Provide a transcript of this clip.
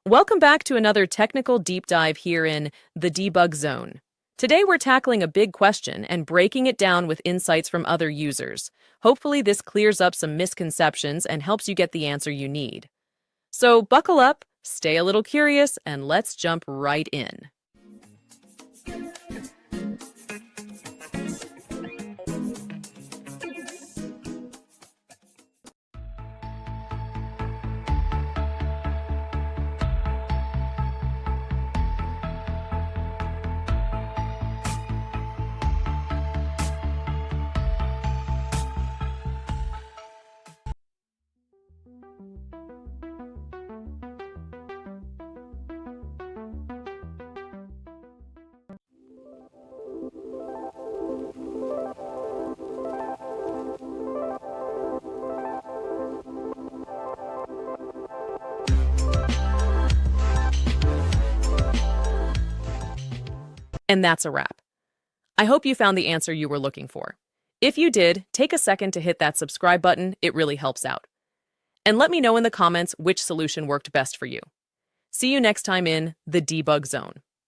Welcome back to another technical deep dive here in the debug zone. Today we're tackling a big question and breaking it down with insights from other users. Hopefully this clears up some misconceptions and helps you get the answer you need. So buckle up, stay a little curious, and let's jump right in. And that's a wrap. I hope you found the answer you were looking for. If you did, take a second to hit that subscribe button, it really helps out. And let me know in the comments which solution worked best for you. See you next time in the debug zone.